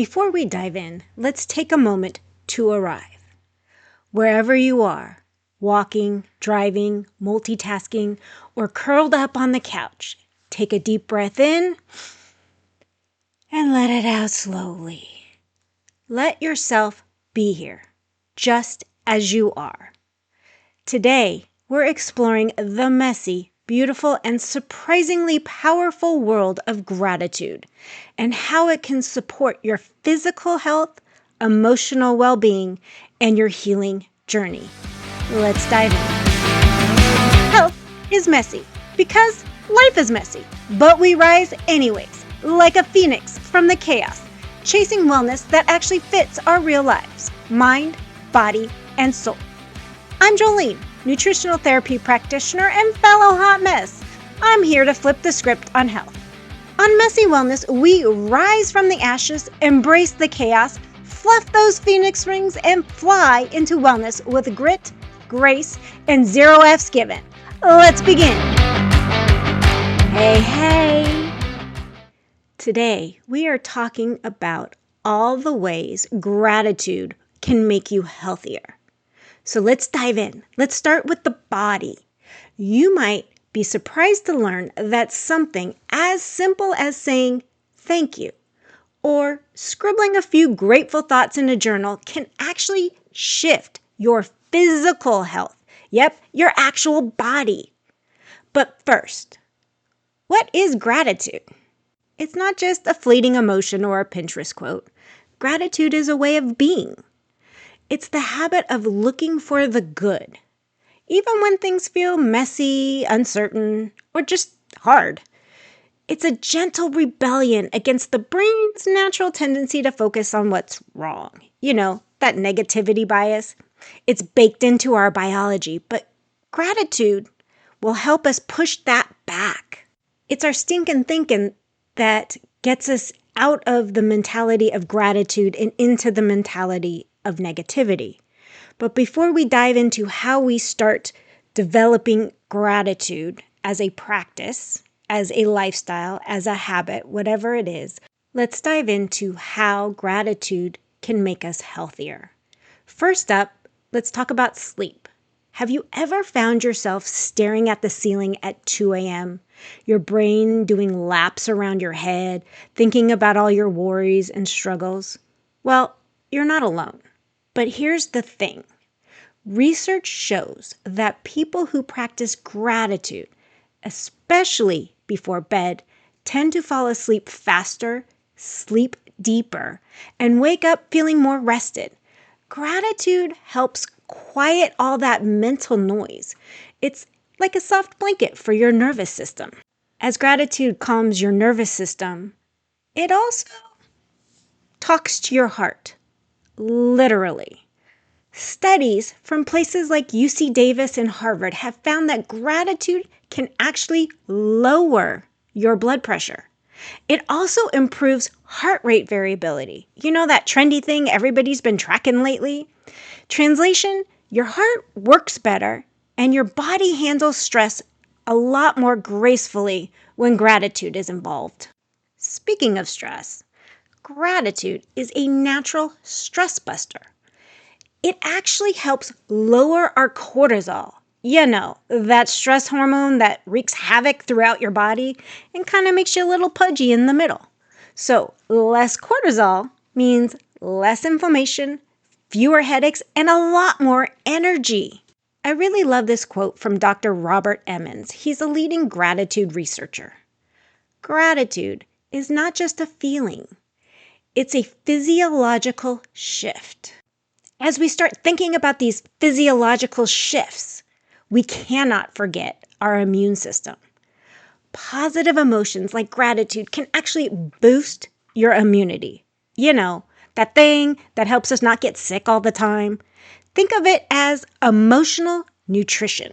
Before we dive in, let's take a moment to arrive. Wherever you are, walking, driving, multitasking, or curled up on the couch, take a deep breath in and let it out slowly. Let yourself be here, just as you are. Today, we're exploring the messy, beautiful, and surprisingly powerful world of gratitude and how it can support your physical health, emotional well-being, and your healing journey. Let's dive in. Health is messy because life is messy, but we rise anyways, like a phoenix from the chaos, chasing wellness that actually fits our real lives, mind, body, and soul. I'm Jolene, nutritional therapy practitioner and fellow hot mess. I'm here to flip the script on health. On Messy Wellness, we rise from the ashes, embrace the chaos, fluff those phoenix wings, and fly into wellness with grit, grace, and zero F's given. Let's begin. Hey. Today, we are talking about all the ways gratitude can make you healthier. So let's dive in. Let's start with the body. You might be surprised to learn that something as simple as saying thank you or scribbling a few grateful thoughts in a journal can actually shift your physical health. Yep, your actual body. But first, what is gratitude? It's not just a fleeting emotion or a Pinterest quote. Gratitude is a way of being. It's the habit of looking for the good, even when things feel messy, uncertain, or just hard. It's a gentle rebellion against the brain's natural tendency to focus on what's wrong. You know, that negativity bias. It's baked into our biology, but gratitude will help us push that back. It's our stinking thinking that gets us out of the mentality of gratitude and into the mentality of negativity. But before we dive into how we start developing gratitude as a practice, as a lifestyle, as a habit, whatever it is, let's dive into how gratitude can make us healthier. First up, let's talk about sleep. Have you ever found yourself staring at the ceiling at 2 a.m., your brain doing laps around your head, thinking about all your worries and struggles? Well, you're not alone. But here's the thing. Research shows that people who practice gratitude, especially before bed, tend to fall asleep faster, sleep deeper, and wake up feeling more rested. Gratitude helps quiet all that mental noise. It's like a soft blanket for your nervous system. As gratitude calms your nervous system, it also talks to your heart. Literally. Studies from places like UC Davis and Harvard have found that gratitude can actually lower your blood pressure. It also improves heart rate variability. You know that trendy thing everybody's been tracking lately? Translation, your heart works better and your body handles stress a lot more gracefully when gratitude is involved. Speaking of stress, gratitude is a natural stress buster. It actually helps lower our cortisol. You know, that stress hormone that wreaks havoc throughout your body and kind of makes you a little pudgy in the middle. So, less cortisol means less inflammation, fewer headaches, and a lot more energy. I really love this quote from Dr. Robert Emmons. He's a leading gratitude researcher. Gratitude is not just a feeling. It's a physiological shift. As we start thinking about these physiological shifts, we cannot forget our immune system. Positive emotions like gratitude can actually boost your immunity. You know, that thing that helps us not get sick all the time. Think of it as emotional nutrition.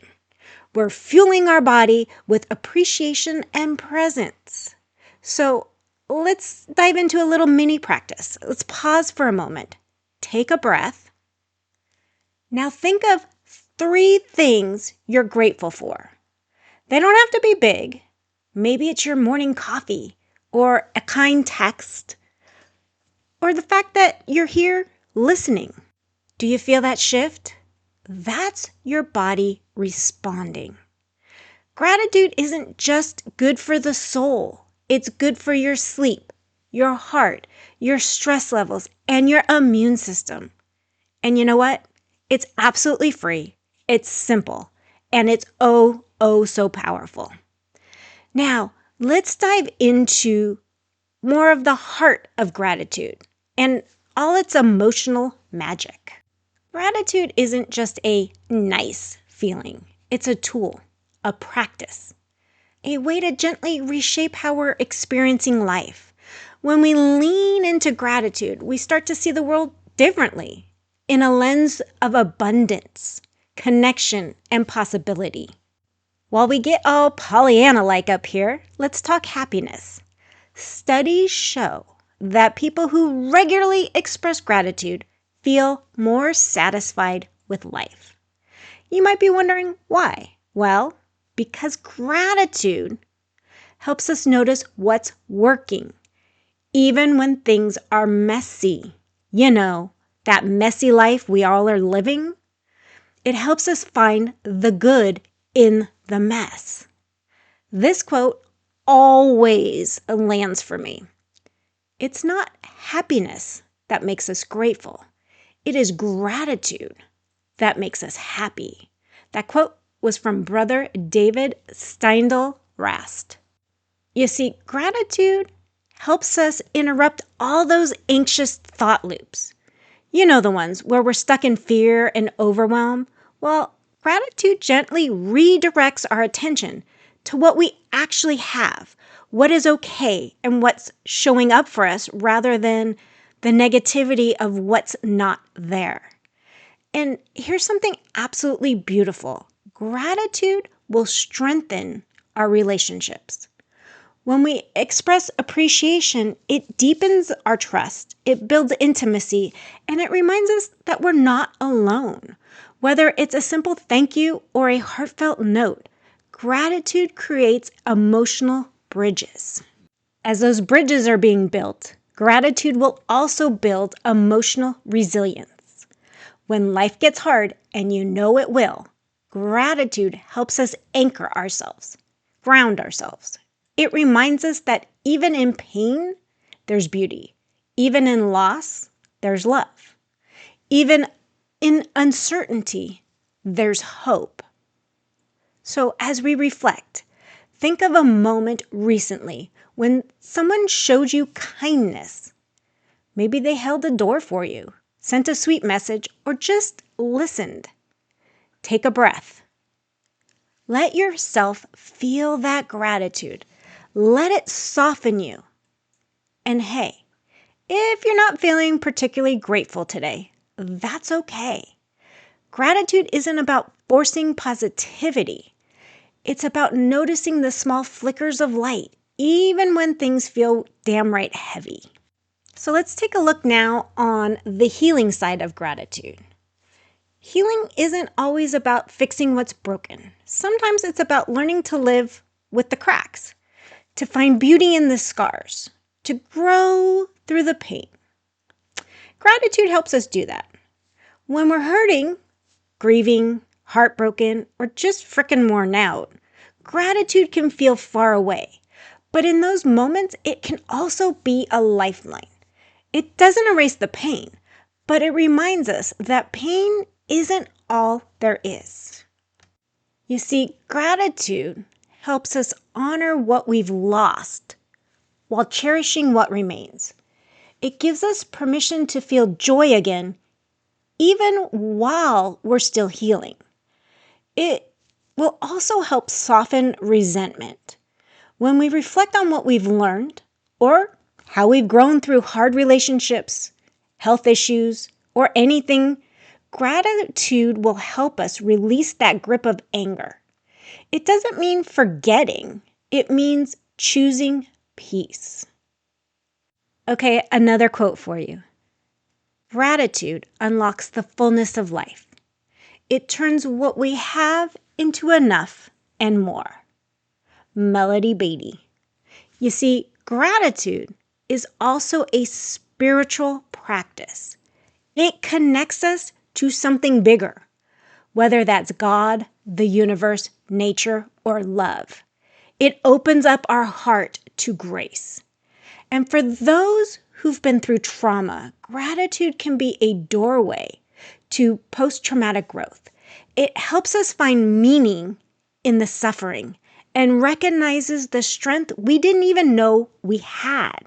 We're fueling our body with appreciation and presence. So let's dive into a little mini practice. Let's pause for a moment. Take a breath. Now think of 3 things you're grateful for. They don't have to be big. Maybe it's your morning coffee or a kind text or the fact that you're here listening. Do you feel that shift? That's your body responding. Gratitude isn't just good for the soul. It's good for your sleep, your heart, your stress levels, and your immune system. And you know what? It's absolutely free. It's simple. And it's so powerful. Now, let's dive into more of the heart of gratitude and all its emotional magic. Gratitude isn't just a nice feeling. It's a tool, a practice, a way to gently reshape how we're experiencing life. When we lean into gratitude, we start to see the world differently, in a lens of abundance, connection, and possibility. While we get all Pollyanna-like up here, let's talk happiness. Studies show that people who regularly express gratitude feel more satisfied with life. You might be wondering why. Well, because gratitude helps us notice what's working, even when things are messy. You know, that messy life we all are living. It helps us find the good in the mess. This quote always lands for me. It's not happiness that makes us grateful. It is gratitude that makes us happy. That quote was from Brother David Steindl Rast. You see, gratitude helps us interrupt all those anxious thought loops. You know, the ones where we're stuck in fear and overwhelm. Well, gratitude gently redirects our attention to what we actually have, what is okay, and what's showing up for us rather than the negativity of what's not there. And here's something absolutely beautiful. Gratitude will strengthen our relationships. When we express appreciation, it deepens our trust, it builds intimacy, and it reminds us that we're not alone. Whether it's a simple thank you or a heartfelt note, gratitude creates emotional bridges. As those bridges are being built, gratitude will also build emotional resilience. When life gets hard, and you know it will, gratitude helps us anchor ourselves, ground ourselves. It reminds us that even in pain, there's beauty. Even in loss, there's love. Even in uncertainty, there's hope. So as we reflect, think of a moment recently when someone showed you kindness. Maybe they held a door for you, sent a sweet message, or just listened. Take a breath. Let yourself feel that gratitude. Let it soften you. And hey, if you're not feeling particularly grateful today, that's okay. Gratitude isn't about forcing positivity. It's about noticing the small flickers of light, even when things feel damn right heavy. So let's take a look now on the healing side of gratitude. Healing isn't always about fixing what's broken. Sometimes it's about learning to live with the cracks, to find beauty in the scars, to grow through the pain. Gratitude helps us do that. When we're hurting, grieving, heartbroken, or just frickin' worn out, gratitude can feel far away. But in those moments, it can also be a lifeline. It doesn't erase the pain, but it reminds us that pain isn't all there is. You see, gratitude helps us honor what we've lost while cherishing what remains. It gives us permission to feel joy again, even while we're still healing. It will also help soften resentment. When we reflect on what we've learned or how we've grown through hard relationships, health issues, or anything, gratitude will help us release that grip of anger. It doesn't mean forgetting. It means choosing peace. Okay, another quote for you. Gratitude unlocks the fullness of life. It turns what we have into enough and more. Melody Beattie. You see, gratitude is also a spiritual practice. It connects us to something bigger, whether that's God, the universe, nature, or love. It opens up our heart to grace. And for those who've been through trauma, gratitude can be a doorway to post-traumatic growth. It helps us find meaning in the suffering and recognizes the strength we didn't even know we had.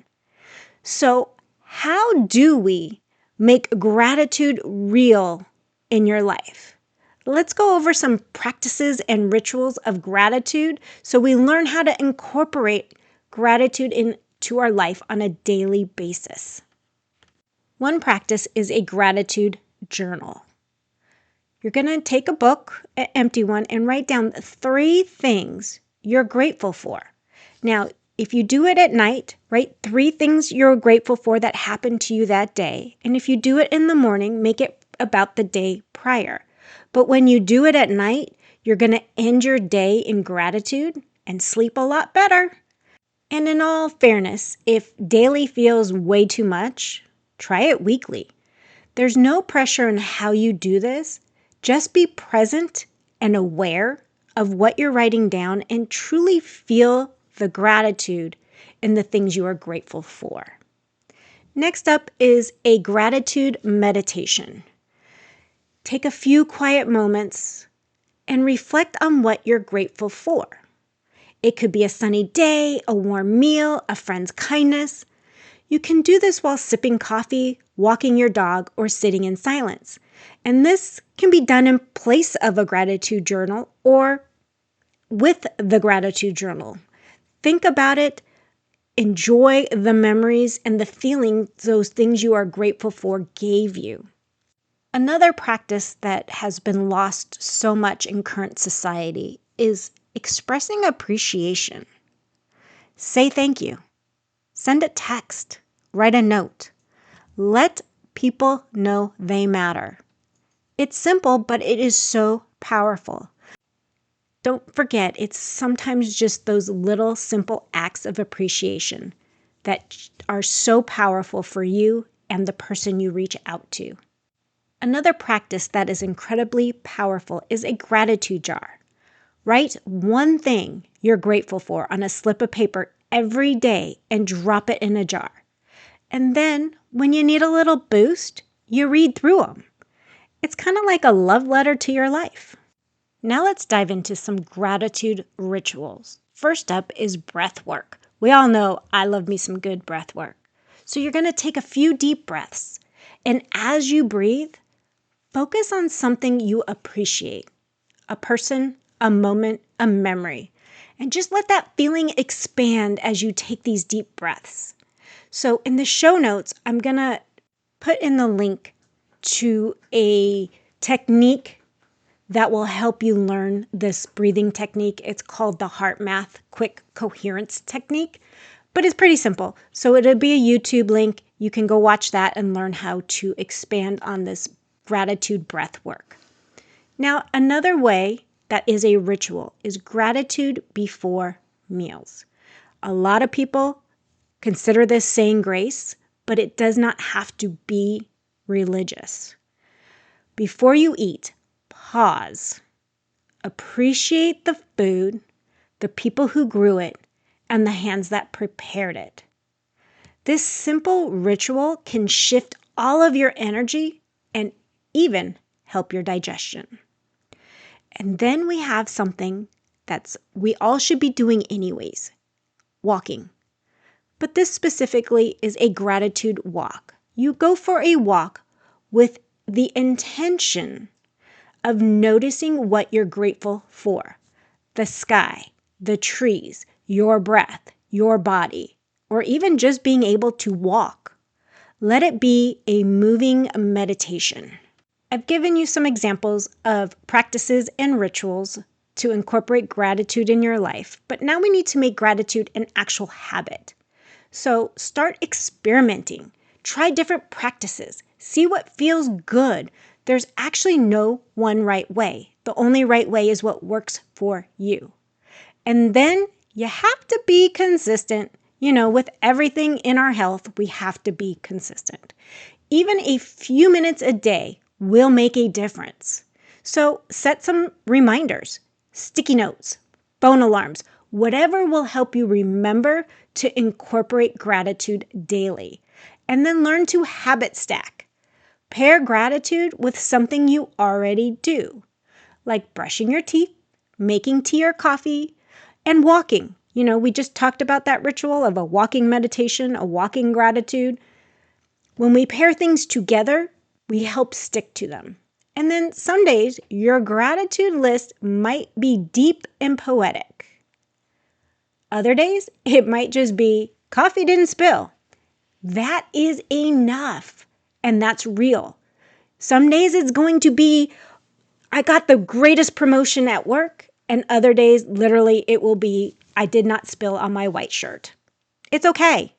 So, how do we make gratitude real in your life? Let's go over some practices and rituals of gratitude so we learn how to incorporate gratitude into our life on a daily basis. One practice is a gratitude journal. You're going to take a book, an empty one, and write down 3 things you're grateful for. Now, if you do it at night, write 3 things you're grateful for that happened to you that day. And if you do it in the morning, make it about the day prior. But when you do it at night, you're going to end your day in gratitude and sleep a lot better. And in all fairness, if daily feels way too much, try it weekly. There's no pressure on how you do this. Just be present and aware of what you're writing down and truly feel the gratitude in the things you are grateful for. Next up is a gratitude meditation. Take a few quiet moments and reflect on what you're grateful for. It could be a sunny day, a warm meal, a friend's kindness. You can do this while sipping coffee, walking your dog, or sitting in silence. And this can be done in place of a gratitude journal or with the gratitude journal. Think about it, enjoy the memories and the feelings those things you are grateful for gave you. Another practice that has been lost so much in current society is expressing appreciation. Say thank you. Send a text. Write a note. Let people know they matter. It's simple, but it is so powerful. Don't forget, it's sometimes just those little simple acts of appreciation that are so powerful for you and the person you reach out to. Another practice that is incredibly powerful is a gratitude jar. Write one thing you're grateful for on a slip of paper every day and drop it in a jar. And then, when you need a little boost, you read through them. It's kind of like a love letter to your life. Now let's dive into some gratitude rituals. First up is breath work. We all know I love me some good breath work. So you're going to take a few deep breaths. And as you breathe, focus on something you appreciate. A person, a moment, a memory. And just let that feeling expand as you take these deep breaths. So in the show notes, I'm going to put in the link to a technique that will help you learn this breathing technique. It's called the Heart Math Quick Coherence Technique, but it's pretty simple. So it'll be a YouTube link. You can go watch that and learn how to expand on this gratitude breath work. Now, another way that is a ritual is gratitude before meals. A lot of people consider this saying grace, but it does not have to be religious. Before you eat, pause. Appreciate the food, the people who grew it, and the hands that prepared it. This simple ritual can shift all of your energy and even help your digestion. And then we have something we all should be doing anyways, walking. But this specifically is a gratitude walk. You go for a walk with the intention of noticing what you're grateful for. The sky, the trees, your breath, your body, or even just being able to walk. Let it be a moving meditation. I've given you some examples of practices and rituals to incorporate gratitude in your life, but now we need to make gratitude an actual habit. So start experimenting. Try different practices. See what feels good. There's actually no one right way. The only right way is what works for you. And then you have to be consistent. With everything in our health, we have to be consistent. Even a few minutes a day will make a difference. So set some reminders, sticky notes, phone alarms, whatever will help you remember to incorporate gratitude daily. And then learn to habit stack. Pair gratitude with something you already do, like brushing your teeth, making tea or coffee, and walking. We just talked about that ritual of a walking meditation, a walking gratitude. When we pair things together, we help stick to them. And then some days, your gratitude list might be deep and poetic. Other days, it might just be coffee didn't spill. That is enough. And that's real. Some days it's going to be, I got the greatest promotion at work. And other days, literally, it will be, I did not spill on my white shirt. It's okay.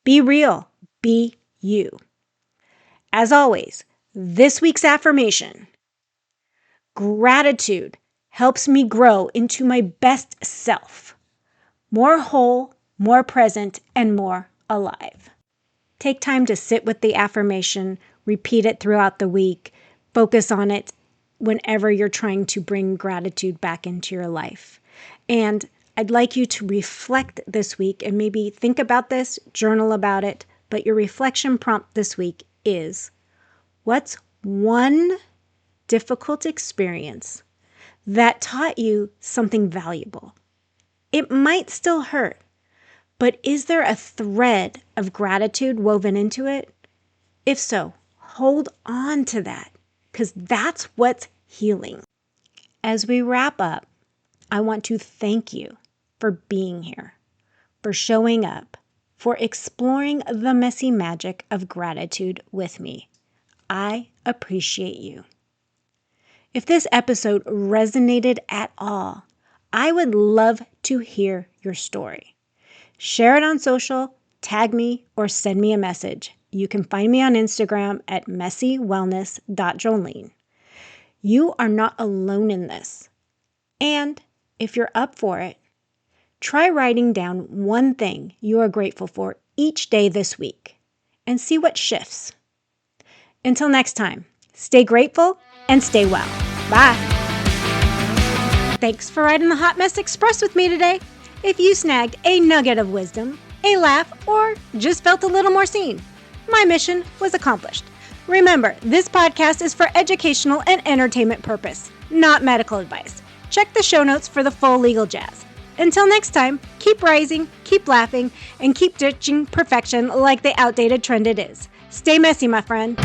Be real. Be you. As always, this week's affirmation: gratitude helps me grow into my best self, more whole, more present, and more alive. Take time to sit with the affirmation, repeat it throughout the week, focus on it whenever you're trying to bring gratitude back into your life. And I'd like you to reflect this week and maybe think about this, journal about it, but your reflection prompt this week is: what's one difficult experience that taught you something valuable? It might still hurt, but is there a thread of gratitude woven into it? If so, hold on to that, because that's what's healing. As we wrap up, I want to thank you for being here, for showing up, for exploring the messy magic of gratitude with me. I appreciate you. If this episode resonated at all, I would love to hear your story. Share it on social, tag me, or send me a message. You can find me on Instagram at messywellness.jolene. You are not alone in this. And if you're up for it, try writing down one thing you are grateful for each day this week and see what shifts. Until next time, stay grateful and stay well. Bye. Thanks for riding the Hot Mess Express with me today. If you snagged a nugget of wisdom, a laugh, or just felt a little more seen, my mission was accomplished. Remember, this podcast is for educational and entertainment purpose, not medical advice. Check the show notes for the full legal jazz. Until next time, keep rising, keep laughing, and keep ditching perfection like the outdated trend it is. Stay messy, my friend.